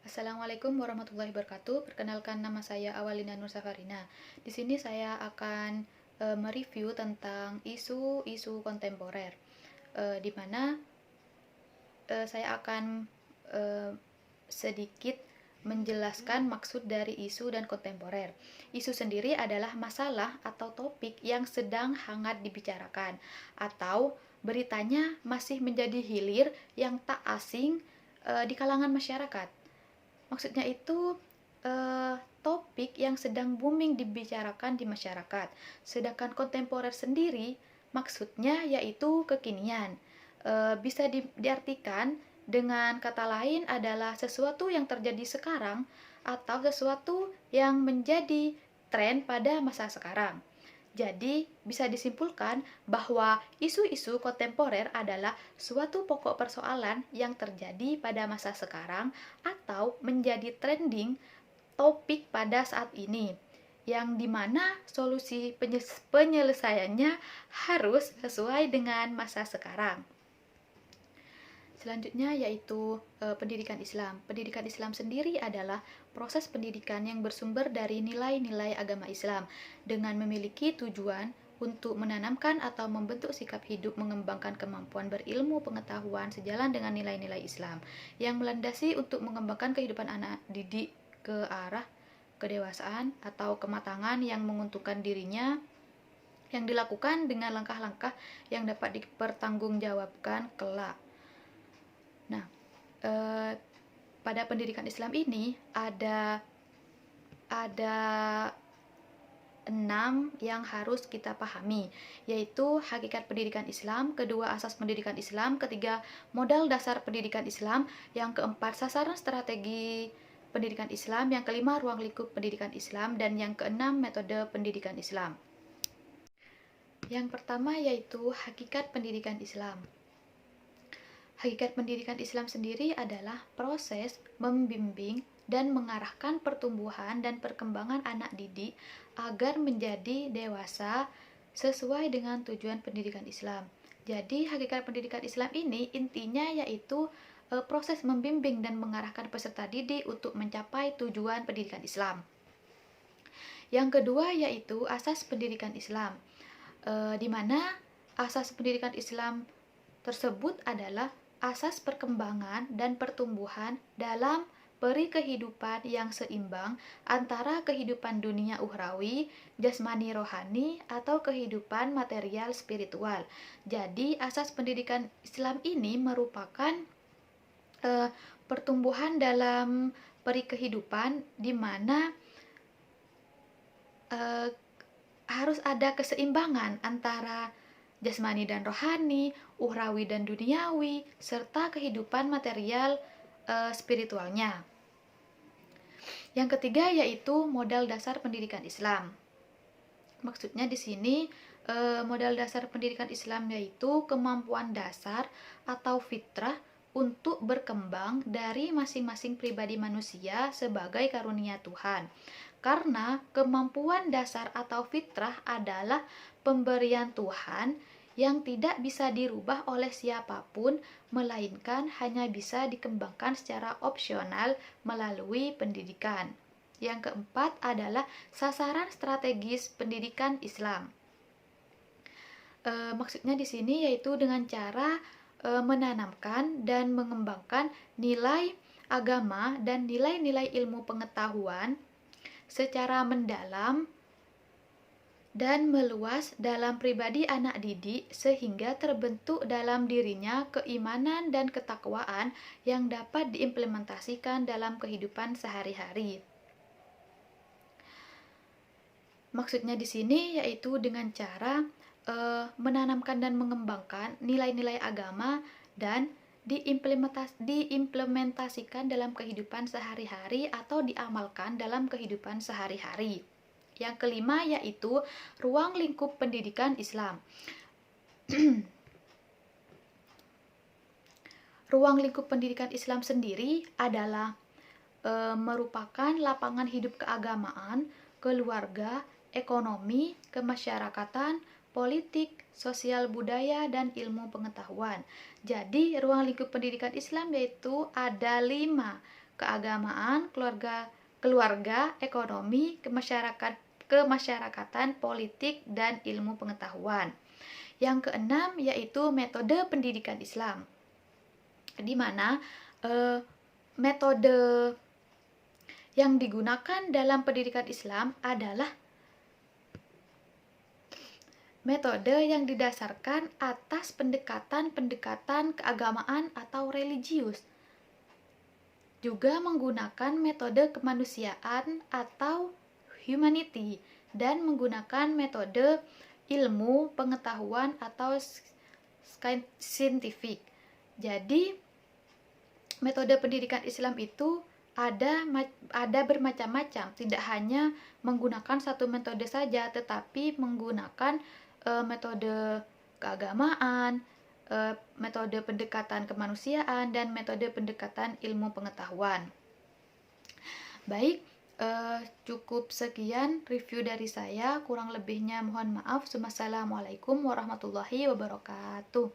Assalamualaikum warahmatullahi wabarakatuh. Perkenalkan, nama saya Awalina Nur Safarina. Di sini saya akan mereview tentang isu-isu kontemporer, di mana saya akan eh, sedikit menjelaskan maksud dari isu dan kontemporer. Isu sendiri adalah masalah atau topik yang sedang hangat dibicarakan, atau beritanya masih menjadi hilir yang tak asing di kalangan masyarakat. Maksudnya itu topik yang sedang booming dibicarakan di masyarakat. Sedangkan kontemporer sendiri maksudnya yaitu kekinian. Bisa diartikan dengan kata lain adalah sesuatu yang terjadi sekarang atau sesuatu yang menjadi tren pada masa sekarang. Jadi, bisa disimpulkan bahwa isu-isu kontemporer adalah suatu pokok persoalan yang terjadi pada masa sekarang atau menjadi trending topik pada saat ini, yang dimana solusi penyelesaiannya harus sesuai dengan masa sekarang. Selanjutnya yaitu pendidikan Islam. Pendidikan Islam sendiri adalah proses pendidikan yang bersumber dari nilai-nilai agama Islam dengan memiliki tujuan untuk menanamkan atau membentuk sikap hidup mengembangkan kemampuan berilmu pengetahuan sejalan dengan nilai-nilai Islam yang melandasi untuk mengembangkan kehidupan anak didik ke arah kedewasaan atau kematangan yang menguntungkan dirinya, yang dilakukan dengan langkah-langkah yang dapat dipertanggungjawabkan kelak. Nah, pada pendidikan Islam ini ada 6 yang harus kita pahami, yaitu hakikat pendidikan Islam, kedua asas pendidikan Islam, ketiga modal dasar pendidikan Islam, yang keempat sasaran strategi pendidikan Islam, yang kelima ruang lingkup pendidikan Islam, dan yang keenam metode pendidikan Islam. Yang pertama yaitu hakikat pendidikan Islam. Hakikat pendidikan Islam sendiri adalah proses membimbing dan mengarahkan pertumbuhan dan perkembangan anak didik agar menjadi dewasa sesuai dengan tujuan pendidikan Islam. Jadi, hakikat pendidikan Islam ini intinya yaitu proses membimbing dan mengarahkan peserta didik untuk mencapai tujuan pendidikan Islam. Yang kedua yaitu asas pendidikan Islam, di mana asas pendidikan Islam tersebut adalah asas perkembangan dan pertumbuhan dalam peri kehidupan yang seimbang antara kehidupan dunia ukhrawi, jasmani rohani, atau kehidupan material spiritual. Jadi, asas pendidikan Islam ini merupakan pertumbuhan dalam peri kehidupan di mana harus ada keseimbangan antara jasmani dan rohani, ukhrawi dan duniawi, serta kehidupan material spiritualnya. Yang ketiga yaitu modal dasar pendidikan Islam. Maksudnya di sini modal dasar pendidikan Islam yaitu kemampuan dasar atau fitrah untuk berkembang dari masing-masing pribadi manusia sebagai karunia Tuhan. Karena kemampuan dasar atau fitrah adalah pemberian Tuhan yang tidak bisa dirubah oleh siapapun, melainkan hanya bisa dikembangkan secara opsional melalui pendidikan. Yang keempat adalah sasaran strategis pendidikan Islam. Maksudnya di sini yaitu dengan cara menanamkan dan mengembangkan nilai agama dan nilai-nilai ilmu pengetahuan secara mendalam dan meluas dalam pribadi anak didik sehingga terbentuk dalam dirinya keimanan dan ketakwaan yang dapat diimplementasikan dalam kehidupan sehari-hari. Maksudnya di sini yaitu dengan cara menanamkan dan mengembangkan nilai-nilai agama dan diimplementasikan dalam kehidupan sehari-hari atau diamalkan dalam kehidupan sehari-hari. Yang kelima yaitu ruang lingkup pendidikan Islam. Ruang lingkup pendidikan Islam sendiri adalah merupakan lapangan hidup keagamaan, keluarga, ekonomi, kemasyarakatan, politik, sosial budaya, dan ilmu pengetahuan. Jadi, ruang lingkup pendidikan Islam yaitu ada 5 keagamaan, keluarga, ekonomi, kemasyarakatan, politik, dan ilmu pengetahuan. Yang keenam yaitu metode pendidikan Islam, di mana metode yang digunakan dalam pendidikan Islam adalah metode yang didasarkan atas pendekatan-pendekatan keagamaan atau religius. Juga menggunakan metode kemanusiaan atau humanity dan menggunakan metode ilmu pengetahuan atau scientific. Jadi metode pendidikan Islam itu ada bermacam-macam, tidak hanya menggunakan satu metode saja, tetapi menggunakan metode keagamaan, metode pendekatan kemanusiaan, dan metode pendekatan ilmu pengetahuan. Baik, cukup sekian review dari saya, kurang lebihnya mohon maaf. Wassalamualaikum warahmatullahi wabarakatuh.